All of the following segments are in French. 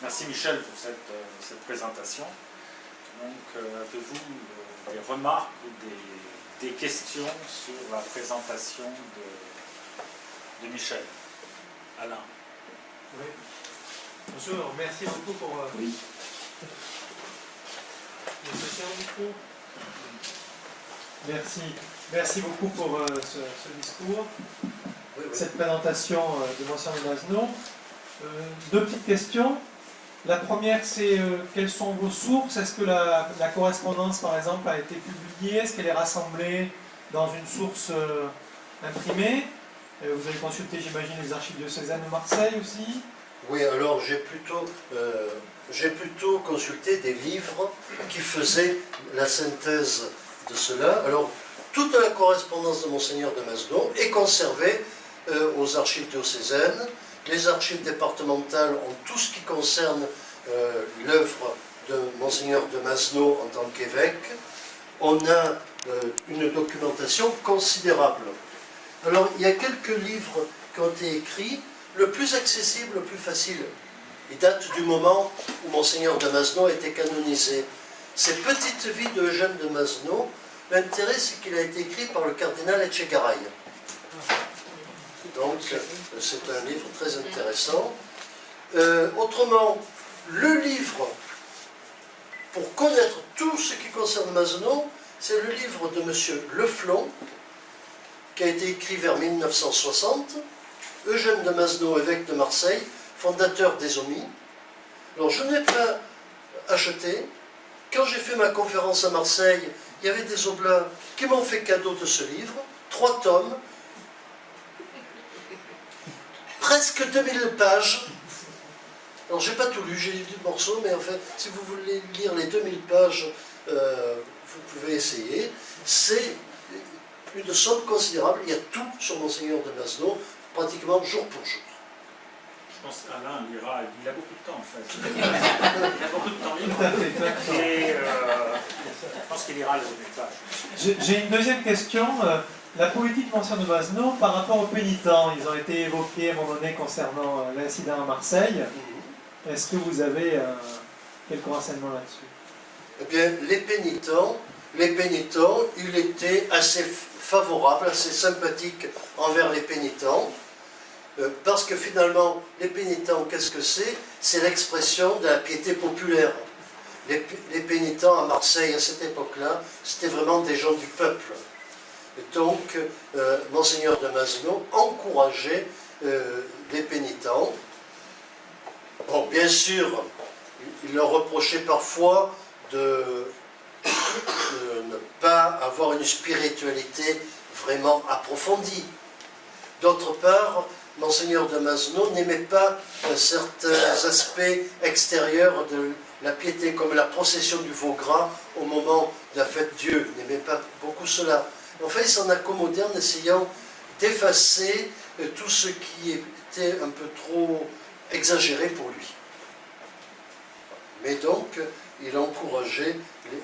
Merci Michel pour cette présentation. Donc, avez-vous des remarques ou des questions sur la présentation de Michel? Alain. Oui. Bonjour, merci beaucoup pour... Oui. Merci beaucoup pour ce discours, cette présentation de Monseigneur de Masno. Deux petites questions. La première, c'est quelles sont vos sources? Est-ce que la correspondance, par exemple, a été publiée? Est-ce qu'elle est rassemblée dans une source imprimée? Vous avez consulté, j'imagine, les archives diocésaines de Marseille aussi? Oui, alors j'ai plutôt consulté des livres qui faisaient la synthèse de cela. Alors, toute la correspondance de Monseigneur de Masno est conservée aux archives diocésaines. Les archives départementales ont tout ce qui concerne l'œuvre de Monseigneur de Masno en tant qu'évêque. On a une documentation considérable. Alors, il y a quelques livres qui ont été écrits. Le plus accessible, le plus facile, il date du moment où Monseigneur de Masno a été canonisé. C'est Petite vie de Eugène de Masno. L'intérêt, c'est qu'il a été écrit par le cardinal Etchegaray. Donc, c'est un livre très intéressant. Autrement, le livre, pour connaître tout ce qui concerne Masno, c'est le livre de M. Leflon, qui a été écrit vers 1960. Eugène de Masno, évêque de Marseille, fondateur des Omis. Alors, je n'ai pas acheté. Quand j'ai fait ma conférence à Marseille, il y avait des oblats qui m'ont fait cadeau de ce livre, 3 tomes, presque 2000 pages. Alors, j'ai pas tout lu, j'ai lu du morceau, mais en fait, si vous voulez lire les 2000 pages, vous pouvez essayer. C'est une somme considérable. Il y a tout sur Monseigneur de Masno, pratiquement jour pour jour. Je pense qu'Alain lira, il a beaucoup de temps en fait. Il a beaucoup de temps libre. Et je pense qu'il lira les pages. J'ai une deuxième question. La politique de Monseigneur de Masno par rapport aux pénitents, ils ont été évoqués à un moment donné concernant l'incident à Marseille. Est-ce que vous avez quelques renseignements là-dessus? Eh bien, les pénitents, il était assez favorable, assez sympathique envers les pénitents, parce que finalement, les pénitents, qu'est-ce que c'est? C'est l'expression de la piété populaire. Les pénitents à Marseille, à cette époque-là, c'était vraiment des gens du peuple. Et donc, Monseigneur de Masno encourageait les pénitents. Bon, bien sûr, il leur reprochait parfois de ne pas avoir une spiritualité vraiment approfondie. D'autre part, Monseigneur de Masno n'aimait pas certains aspects extérieurs de la piété, comme la procession du veau gras au moment de la fête Dieu. Il n'aimait pas beaucoup cela. En fait, il s'en accommodait en essayant d'effacer tout ce qui était un peu trop exagéré pour lui. Mais donc, il encourageait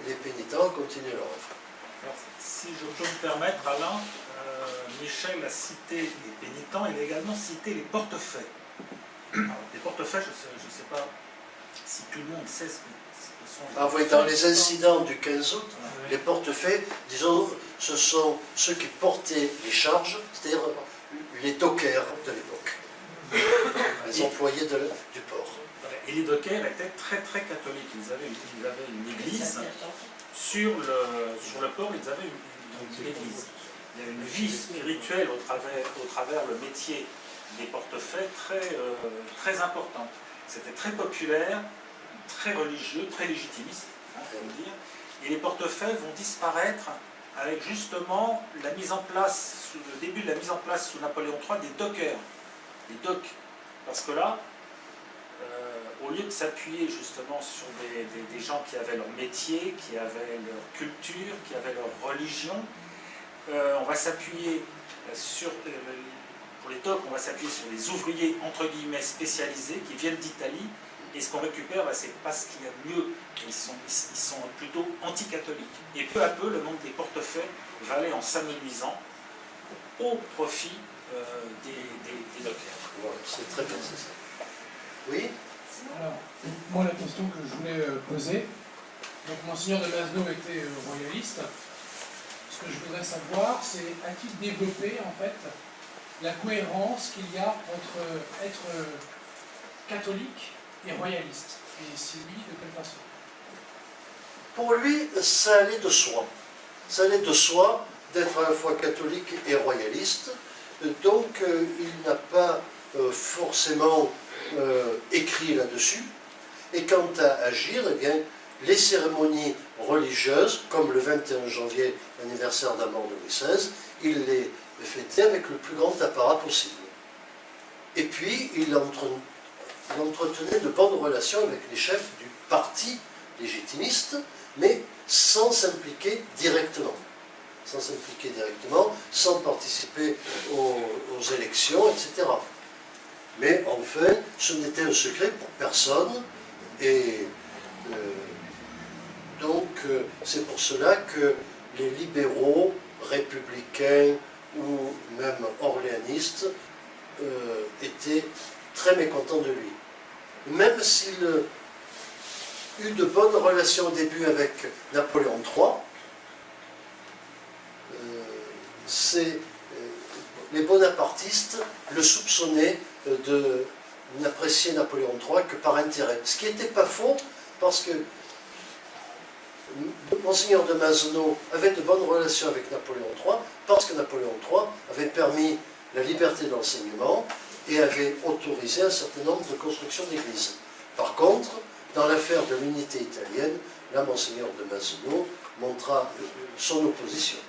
les pénitents à continuer leur œuvre. Alors, si je peux me permettre, Alain, Michel a cité les pénitents, il a également cité les portefaix. Alors, les portefaix, je ne sais pas si tout le monde sait ce que sont les oui, dans les incidents du 15 août, les portefaix, disons, ce sont ceux qui portaient les charges, c'est-à-dire les dockers de l'époque, les employés du port. Et les dockers étaient très très catholiques. Ils avaient une église. Sur le port, ils avaient une église. Il y a une vie spirituelle au travers le métier des portefaix très importante. C'était très populaire, très religieux, très légitimiste, faut le dire. Et les portefaix vont disparaître avec justement la mise en place, le début de la mise en place sous Napoléon III des dockers, des docks. Parce que là, au lieu de s'appuyer justement sur des gens qui avaient leur métier, qui avaient leur culture, qui avaient leur religion, on va s'appuyer sur, pour les docks, on va s'appuyer sur des ouvriers entre guillemets spécialisés qui viennent d'Italie, et ce qu'on récupère, c'est pas ce qu'il y a de mieux, ils sont plutôt anticatholiques. Et peu à peu, le nombre des portefaix va aller en s'amenuisant au profit des dockers. Voilà, c'est très bien, c'est ça. Oui? Alors, moi, la question que je voulais poser, donc Monseigneur de Masneau était royaliste. Ce que je voudrais savoir, c'est a-t-il développé en fait la cohérence qu'il y a entre être catholique et royaliste? Et si oui, de quelle façon? Pour lui, ça allait de soi. Ça allait de soi d'être à la fois catholique et royaliste. Donc, il n'a pas forcément écrit là-dessus. Et quant à agir, eh bien, les cérémonies religieuses, comme le 21 janvier, l'anniversaire de la mort de Louis XVI, il les fêtait avec le plus grand apparat possible. Et puis, il entretenait de bonnes relations avec les chefs du parti légitimiste, mais sans s'impliquer directement. Sans participer aux élections, etc. Mais enfin, ce n'était un secret pour personne, et donc c'est pour cela que les libéraux, républicains ou même orléanistes étaient très mécontents de lui. Même s'il eut de bonnes relations au début avec Napoléon III, les bonapartistes le soupçonnaient de n'apprécier Napoléon III que par intérêt. Ce qui n'était pas faux, parce que Monseigneur de Masneau avait de bonnes relations avec Napoléon III, parce que Napoléon III avait permis la liberté d'enseignement et avait autorisé un certain nombre de constructions d'églises. Par contre, dans l'affaire de l'unité italienne, là, Monseigneur de Masneau montra son opposition.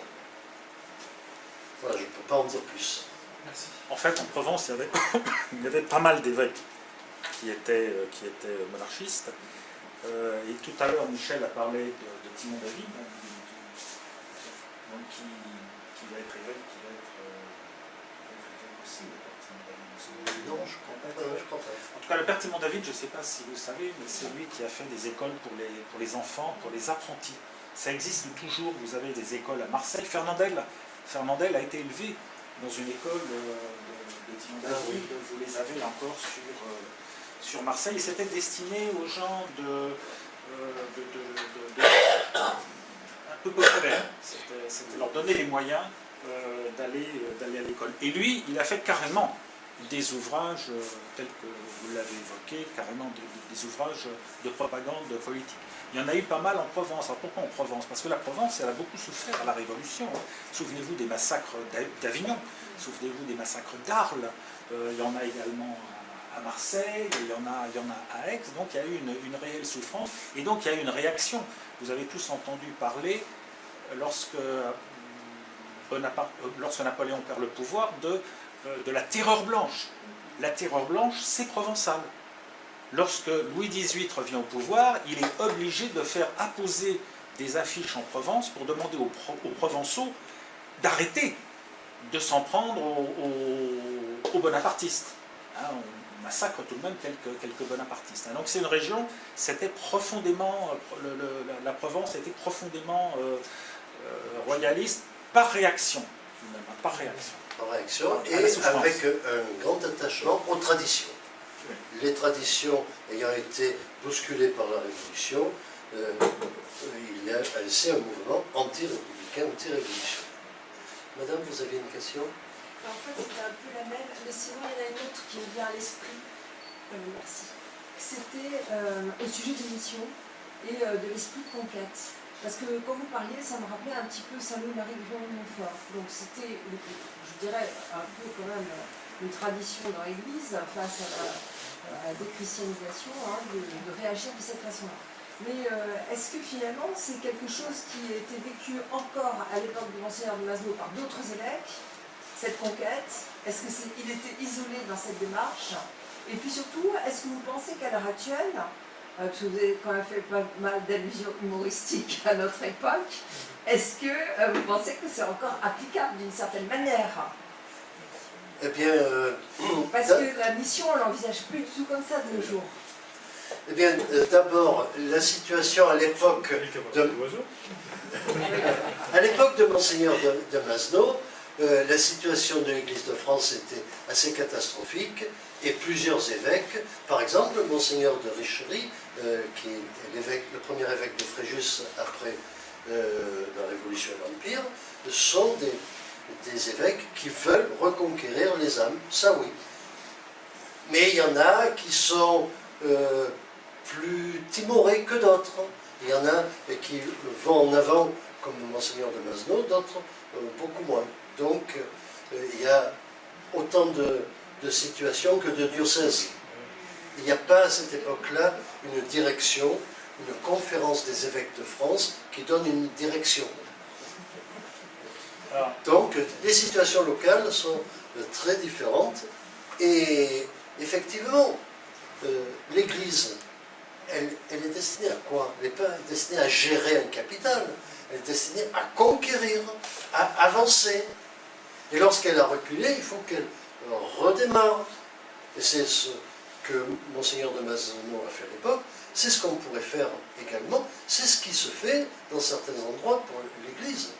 Voilà, je ne peux pas en dire plus. Merci. En fait, en Provence, il y avait pas mal d'évêques qui étaient monarchistes. Et tout à l'heure, Michel a parlé de Timon David, donc qui va être évêque, qui va être aussi. Non, je crois pas. En tout cas, le père Timon David, je ne sais pas si vous savez, mais c'est lui qui a fait des écoles pour les enfants, pour les apprentis. Ça existe toujours, vous avez des écoles à Marseille. Fernandel a été élevé dans une école de Timon David, vous les avez là encore sur Marseille. C'était destiné aux gens un peu populaires. C'était leur donner les moyens d'aller à l'école. Et lui, il a fait carrément des ouvrages tels que vous l'avez évoqué, carrément des ouvrages de propagande politique. Il y en a eu pas mal en Provence. Alors pourquoi en Provence? Parce que la Provence, elle a beaucoup souffert à la Révolution. Souvenez-vous des massacres d'Avignon, souvenez-vous des massacres d'Arles, il y en a également à Marseille, il y en a à Aix, donc il y a eu une réelle souffrance, et donc il y a eu une réaction. Vous avez tous entendu parler, lorsque Napoléon perd le pouvoir, de la terreur blanche. La terreur blanche, c'est provençal. Lorsque Louis XVIII revient au pouvoir, il est obligé de faire apposer des affiches en Provence pour demander aux Provençaux d'arrêter de s'en prendre aux bonapartistes. Hein, on massacre tout de même quelques bonapartistes. Hein. Donc c'est une région, c'était profondément, la Provence était profondément royaliste par réaction. Par réaction. Par réaction et avec un grand attachement aux traditions. Les traditions ayant été bousculées par la Révolution, il a lancé un mouvement anti-républicain, anti-révolution. Madame, vous aviez une question? En fait, c'était un peu la même, mais sinon, il y en a une autre qui me vient à l'esprit. Merci. C'était au sujet de l'émission et de l'esprit complète. Parce que quand vous parliez, ça me rappelait un petit peu Saint-Louis-Marie de Montfort. Donc c'était, je dirais, un peu quand même une tradition dans l'Église face à la déchristianisation, hein, de réagir de cette façon-là. Mais est-ce que finalement c'est quelque chose qui a été vécu encore à l'époque de Monseigneur de Masneau par d'autres évêques, cette conquête? Est-ce qu'il était isolé dans cette démarche? Et puis surtout, est-ce que vous pensez qu'à l'heure actuelle, parce que vous avez quand même fait pas mal d'allusions humoristiques à notre époque, est-ce que vous pensez que c'est encore applicable d'une certaine manière? Eh bien... parce que la mission, on l'envisage plus du tout comme ça de nos jours. Eh bien, d'abord, la situation à l'époque de Monseigneur de Masneau, la situation de l'Église de France était assez catastrophique et plusieurs évêques, par exemple Monseigneur de Richery, qui est le premier évêque de Fréjus après la Révolution et l'Empire, sont des évêques qui veulent reconquérir les âmes, ça oui. Mais il y en a qui sont plus timorés que d'autres. Il y en a qui vont en avant, comme Monseigneur de Masneau, d'autres beaucoup moins. Donc il y a autant de situations que de diocèses. Il n'y a pas à cette époque-là une direction, une conférence des évêques de France qui donne une direction. Donc les situations locales sont très différentes et effectivement l'Église, elle est destinée à quoi? Elle n'est pas destinée à gérer un capital, elle est destinée à conquérir, à avancer. Et lorsqu'elle a reculé, il faut qu'elle redémarre. Et c'est ce que Monseigneur de Masneau a fait à l'époque, c'est ce qu'on pourrait faire également, c'est ce qui se fait dans certains endroits pour l'Église.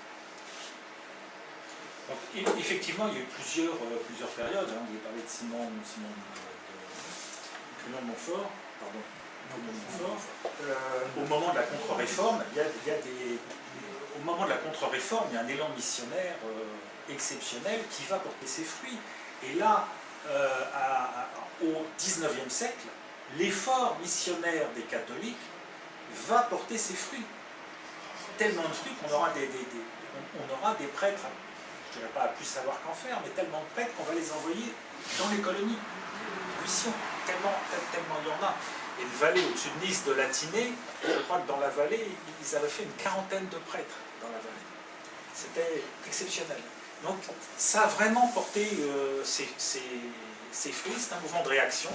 Donc, effectivement, il y a eu plusieurs périodes. Hein. Vous avez parlé de Simon de Montfort. Au moment de la contre-réforme, au moment de la contre-réforme, il y a un élan missionnaire exceptionnel qui va porter ses fruits. Et là, au XIXe siècle, l'effort missionnaire des catholiques va porter ses fruits. Tellement de fruits qu'on aura des prêtres, je ne dirais pas à plus savoir qu'en faire, mais tellement de prêtres qu'on va les envoyer dans les colonies de mission. Tellement il y en a. Et le Valais, au-dessus de Nice, de Latinée, je crois que dans la vallée, ils avaient fait une quarantaine de prêtres dans la vallée. C'était exceptionnel. Donc ça a vraiment porté ses fruits, c'est un mouvement de réaction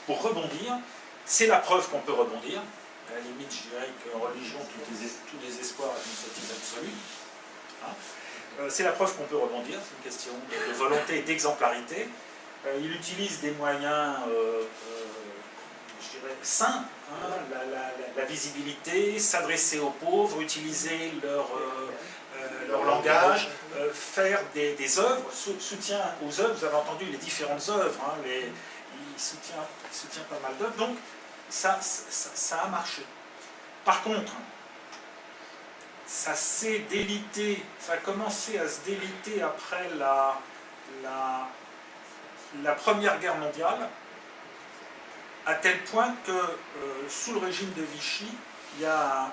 pour rebondir. C'est la preuve qu'on peut rebondir. À la limite, je dirais qu'en religion, tout désespoir est une sottise absolue. Hein, c'est la preuve qu'on peut rebondir, c'est une question de volonté et d'exemplarité. Il utilise des moyens, je dirais, sains, hein, la visibilité, s'adresser aux pauvres, utiliser leur langage, faire des œuvres, soutien aux œuvres. Vous avez entendu les différentes œuvres, hein, il soutient pas mal d'œuvres, donc ça a marché. Par contre, ça s'est délité, ça a commencé à se déliter après la Première Guerre mondiale, à tel point que sous le régime de Vichy, il y a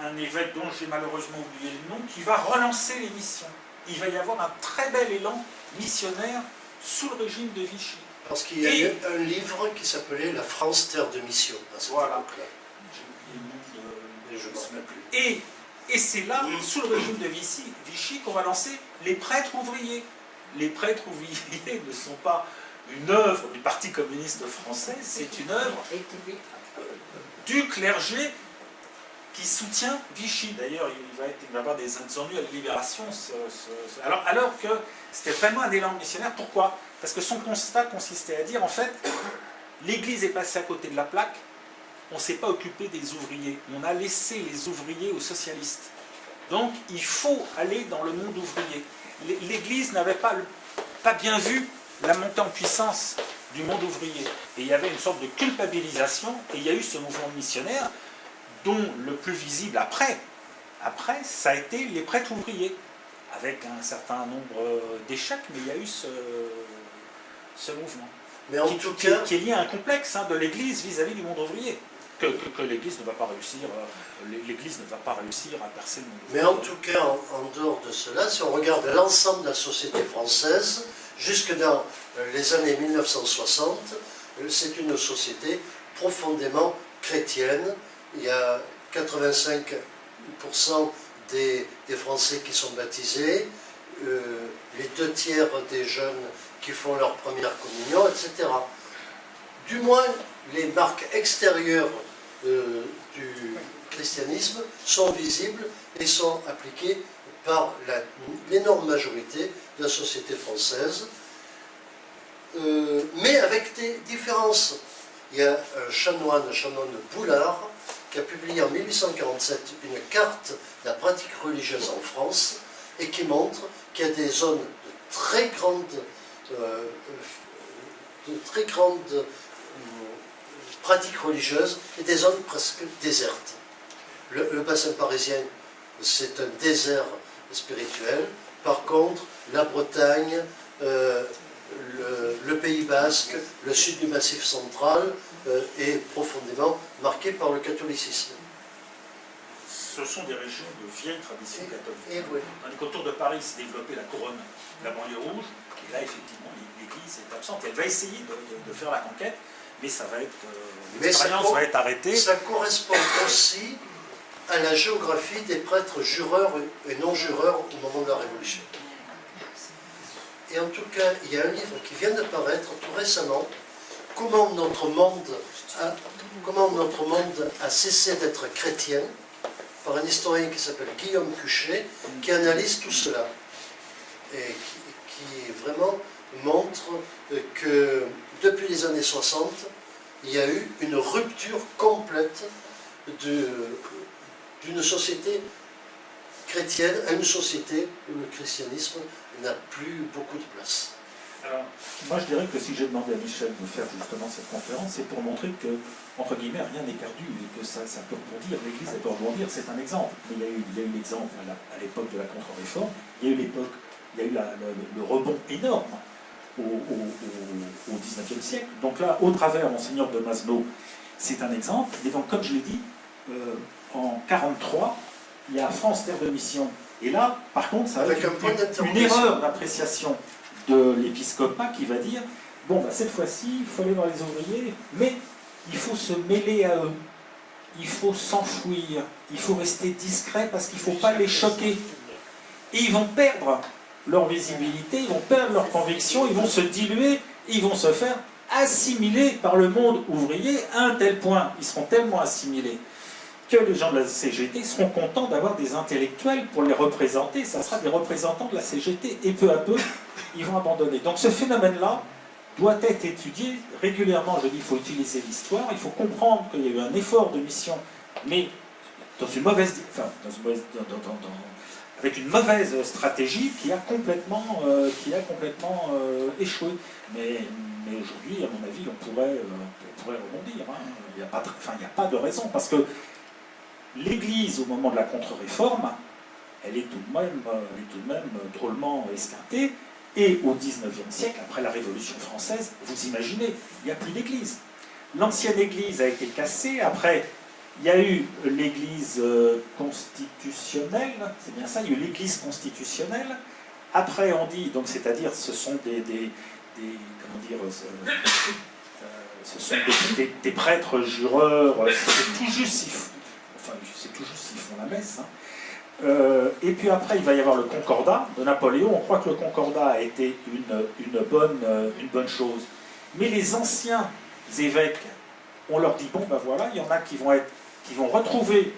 un évêque dont j'ai malheureusement oublié le nom, qui va relancer les missions. Il va y avoir un très bel élan missionnaire sous le régime de Vichy. Parce qu'il y a eu un livre qui s'appelait La France, terre de mission, à cette époque-là. Et c'est là, sous le régime de Vichy, qu'on va lancer les prêtres ouvriers. Les prêtres ouvriers ne sont pas une œuvre du Parti communiste français, c'est une œuvre du clergé qui soutient Vichy. D'ailleurs, il va y avoir des ennuis à la Libération. Alors que c'était vraiment un élan missionnaire. Pourquoi? Parce que son constat consistait à dire, en fait, l'Église est passée à côté de la plaque, on ne s'est pas occupé des ouvriers. On a laissé les ouvriers aux socialistes. Donc, il faut aller dans le monde ouvrier. L'Église n'avait pas bien vu la montée en puissance du monde ouvrier. Et il y avait une sorte de culpabilisation, et il y a eu ce mouvement missionnaire, dont le plus visible après, ça a été les prêtres ouvriers, avec un certain nombre d'échecs, mais il y a eu ce mouvement. Mais en tout cas, qui est lié à un complexe, hein, de l'Église vis-à-vis du monde ouvrier. Que l'Église ne va pas réussir, à percer le monde ouvrier. Mais en tout cas, en dehors de cela, si on regarde l'ensemble de la société française, jusque dans les années 1960, c'est une société profondément chrétienne. Il y a 85% des Français qui sont baptisés, les 2/3 des jeunes qui font leur première communion, etc. Du moins, les marques extérieures du christianisme sont visibles et sont appliquées par l'énorme majorité de la société française, mais avec des différences. Il y a un chanoine Boulard, qui a publié en 1847 une carte de la pratique religieuse en France, et qui montre qu'il y a des zones de très grandes pratiques religieuses et des zones presque désertes. Le bassin parisien, c'est un désert spirituel. Par contre, la Bretagne, le Pays Basque, le sud du Massif central est profondément marqué par le catholicisme. Ce sont des régions de vieille tradition catholique. Et oui. Tandis qu'autour de Paris s'est développée la couronne, la banlieue rouge, et là, effectivement, l'église est absente. Elle va essayer de faire la conquête, mais ça va être... l'expérience va être arrêtée. Ça correspond aussi à la géographie des prêtres jureurs et non-jureurs au moment de la Révolution. Et en tout cas, il y a un livre qui vient de paraître tout récemment, Comment notre monde a cessé d'être chrétien, par un historien qui s'appelle Guillaume Cuchet, qui analyse tout cela. Et qui vraiment montre que depuis les années 60, il y a eu une rupture complète d'une société chrétienne à une société où le christianisme n'a plus beaucoup de place. Alors, moi je dirais que si j'ai demandé à Michel de faire justement cette conférence, c'est pour montrer que, entre guillemets, rien n'est perdu et que ça peut rebondir, l'Église elle peut rebondir, c'est un exemple. Mais il y a eu l'exemple à l'époque de la contre-réforme, il y a eu le rebond énorme au XIXe siècle. Donc là, au travers Monseigneur de Masneau, c'est un exemple. Et donc, comme je l'ai dit, en 1943, il y a France Terre de Mission. Et là, par contre, ça va être une erreur d'appréciation de l'épiscopat qui va dire bon, bah, cette fois-ci, il faut aller voir les ouvriers, mais il faut se mêler à eux, il faut s'enfouir, il faut rester discret parce qu'il ne faut pas les choquer. Et ils vont perdre leur visibilité, ils vont perdre leur conviction, ils vont se diluer, ils vont se faire assimiler par le monde ouvrier à un tel point, ils seront tellement assimilés que les gens de la CGT seront contents d'avoir des intellectuels pour les représenter, ça sera des représentants de la CGT, et peu à peu, ils vont abandonner. Donc ce phénomène-là doit être étudié régulièrement. Je dis, il faut utiliser l'histoire, il faut comprendre qu'il y a eu un effort de mission, mais dans une mauvaise, avec une mauvaise stratégie qui a complètement échoué. Mais aujourd'hui, à mon avis, on pourrait rebondir. Hein. Il n'y a pas de raison, parce que l'Église, au moment de la contre-réforme, elle est tout de même drôlement esquintée. Et au XIXe siècle, après la Révolution française, vous imaginez, il n'y a plus d'Église. L'ancienne Église a été cassée. Après, il y a eu l'Église constitutionnelle. C'est bien ça, il y a eu l'Église constitutionnelle. Après, on dit, donc c'est-à-dire, ce sont ce sont des prêtres jureurs. C'est tout juste s'ils font la messe. Hein. Et puis après, il va y avoir le Concordat de Napoléon. On croit que le Concordat a été une bonne chose. Mais les anciens évêques, on leur dit, bon ben voilà, il y en a qui vont retrouver,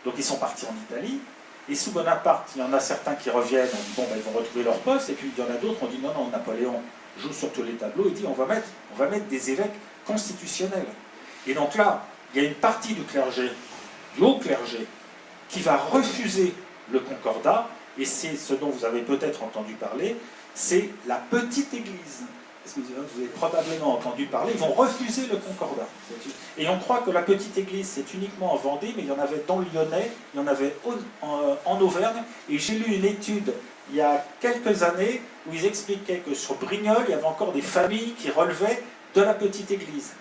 donc ils sont partis en Italie, et sous Bonaparte, il y en a certains qui reviennent, on dit, bon ben ils vont retrouver leur poste, et puis il y en a d'autres, on dit, non, Napoléon joue sur tous les tableaux, il dit, on va mettre des évêques constitutionnels. Et donc là, il y a une partie du clergé, du haut clergé, qui va refuser le Concordat, et c'est ce dont vous avez peut-être entendu parler, c'est la petite Église. Vous avez probablement entendu parler, ils vont refuser le Concordat. Et on croit que la petite Église, c'est uniquement en Vendée, mais il y en avait dans le Lyonnais, il y en avait en Auvergne, et j'ai lu une étude il y a quelques années où ils expliquaient que sur Brignoles, il y avait encore des familles qui relevaient de la petite Église.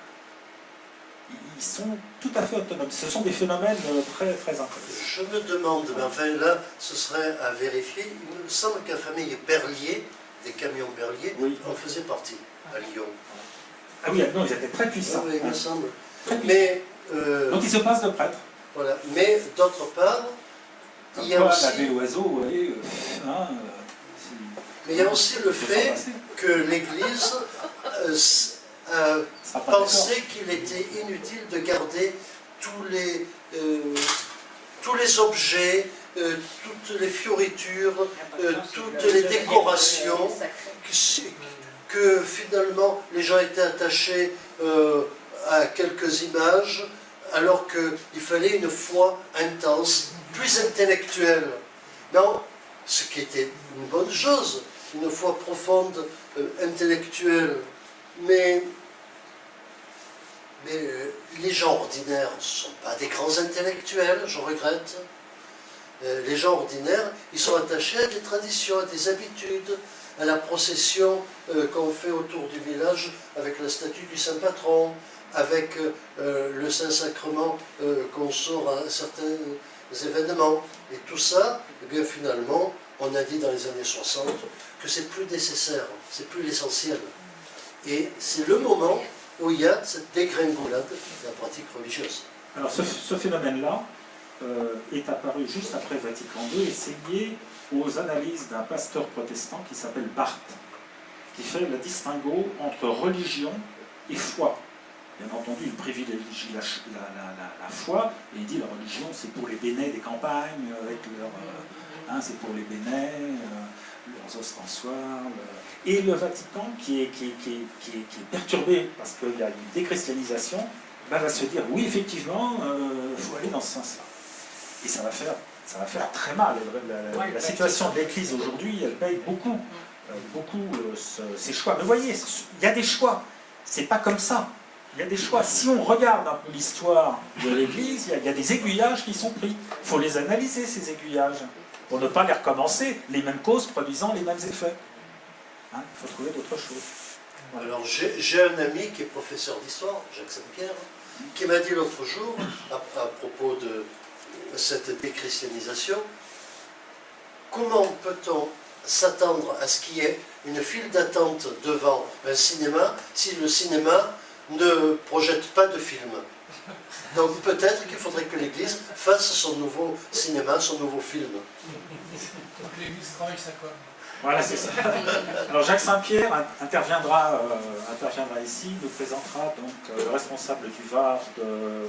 Ils sont tout à fait autonomes. Ce sont des phénomènes très, très intéressants. Je me demande, mais enfin là, ce serait à vérifier, il me semble que la famille Berlier, des camions Berlier, oui, en faisait partie, à Lyon. Ah oui, non, ils étaient très puissants. Oui, il me semble. Mais, donc ils se passent de prêtres. Voilà. Mais d'autre part, il y a aussi... L'abbé Loiseau, vous voyez... mais il y a aussi le fait que l'Église pensait qu'il était inutile de garder tous les objets, toutes les fioritures, toutes les décorations, que finalement les gens étaient attachés à quelques images, alors qu'il fallait une foi intense, plus intellectuelle. Non, ce qui était une bonne chose, une foi profonde, intellectuelle, mais les gens ordinaires ne sont pas des grands intellectuels, je regrette. Les gens ordinaires, ils sont attachés à des traditions, à des habitudes, à la procession qu'on fait autour du village avec la statue du Saint-Patron, avec le Saint-Sacrement qu'on sort à certains événements. Et tout ça, eh bien, finalement, on a dit dans les années 60 que c'est plus nécessaire, c'est plus l'essentiel. Et c'est le moment où il y a cette dégringolade de la pratique religieuse. Alors ce phénomène-là est apparu juste après Vatican II et c'est lié aux analyses d'un pasteur protestant qui s'appelle Barth, qui fait le distinguo entre religion et foi. Bien entendu, il privilégie la foi, et il dit la religion c'est pour les bénets des campagnes, avec leur, c'est pour les bénets, leurs ostensoirs. Et le Vatican, qui est perturbé parce qu'il y a une déchristianisation, va se dire oui, effectivement, il faut aller dans ce sens-là. Et ça va faire très mal. La situation de l'Église aujourd'hui, elle paye beaucoup ses choix. Mais vous voyez, il y a des choix. C'est pas comme ça. Il y a des choix. Si on regarde un peu l'histoire de l'Église, il y a des aiguillages qui sont pris. Il faut les analyser, ces aiguillages, pour ne pas les recommencer, les mêmes causes produisant les mêmes effets. Il faut trouver d'autres choses. Voilà. Alors, j'ai un ami qui est professeur d'histoire, Jacques Saint-Pierre, qui m'a dit l'autre jour, à propos de cette déchristianisation, comment peut-on s'attendre à ce qu'il y ait une file d'attente devant un cinéma si le cinéma ne projette pas de film? Donc peut-être qu'il faudrait que l'Église fasse son nouveau cinéma, son nouveau film. Donc l'Église travaille sa com. Voilà, c'est ça. Alors Jacques Saint-Pierre interviendra ici, nous présentera donc le responsable du Var de...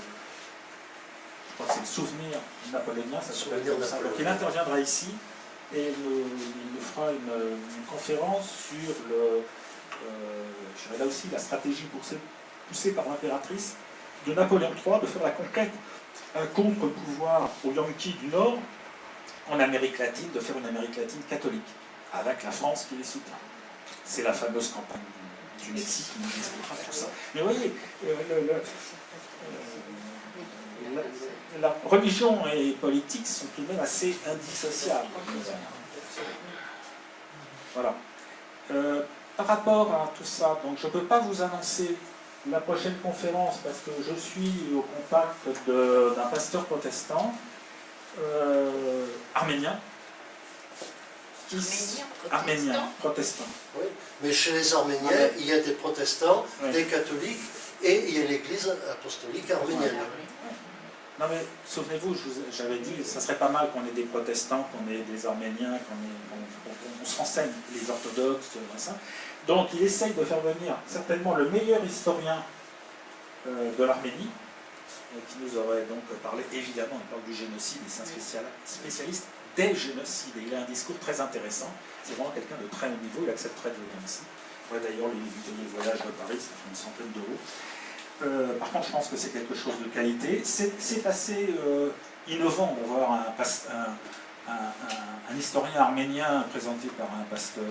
Je crois que c'est le souvenir napoléonien, ça s'appelle comme ça. Donc il interviendra ici et il nous fera une conférence sur je dirais là aussi la stratégie poussée par l'impératrice de Napoléon III de faire la conquête, un contre-pouvoir aux Yankees du Nord en Amérique latine, de faire une Amérique latine catholique, avec la France qui les soutient. C'est la fameuse campagne du Mexique qui nous expliquera tout ça. Mais vous voyez, la religion et politique sont tout de même assez indissociables. Voilà. Par rapport à tout ça, donc je ne peux pas vous annoncer la prochaine conférence parce que je suis au contact d'un pasteur protestant arménien. Arménien, protestant. Oui, mais chez les Arméniens, il y a des protestants, des catholiques, et il y a l'église apostolique arménienne. Non mais, souvenez-vous, j'avais dit, ça serait pas mal qu'on ait des protestants, qu'on ait des arméniens, on se renseigne, les orthodoxes, ça. Donc il essaye de faire venir certainement le meilleur historien de l'Arménie, qui nous aurait donc parlé, évidemment, il parle du génocide, et c'est un spécialiste des génocides, et il a un discours très intéressant, c'est vraiment quelqu'un de très haut niveau, il accepterait de venir ici. Ouais, d'ailleurs, lui donner le voyage de Paris, ça fait une centaine d'euros. Par contre, je pense que c'est quelque chose de qualité. C'est assez innovant d'avoir un historien arménien présenté par un pasteur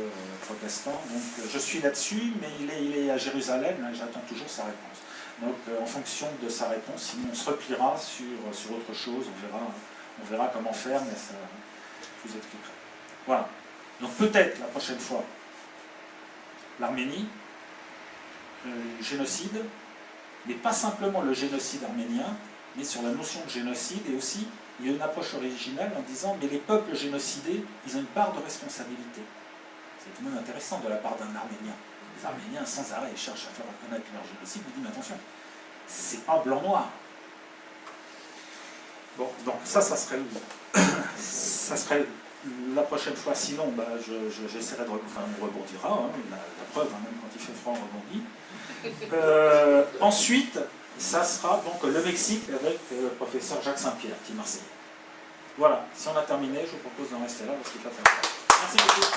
protestant. Donc, je suis là-dessus, mais il est à Jérusalem, hein, j'attends toujours sa réponse. Donc, en fonction de sa réponse, sinon on se repliera sur autre chose, on verra comment faire, mais ça, je vous expliquerai. Voilà. Donc, peut-être la prochaine fois, l'Arménie, le génocide, mais pas simplement le génocide arménien, mais sur la notion de génocide, et aussi, il y a une approche originale en disant, mais les peuples génocidés, ils ont une part de responsabilité. C'est tout de même intéressant de la part d'un Arménien. Les Arméniens, sans arrêt, cherchent à faire reconnaître leur génocide, ils disent, mais attention, c'est pas blanc-noir. Bon, donc ça serait la prochaine fois, sinon, bah, j'essaierai de on rebondira, hein, la preuve, hein, même quand il fait froid, on rebondit. Ensuite, ça sera donc le Mexique avec le professeur Jacques Saint-Pierre, qui est marseillais. Voilà, si on a terminé, je vous propose d'en rester là parce qu'il n'est pas très tard. Merci beaucoup.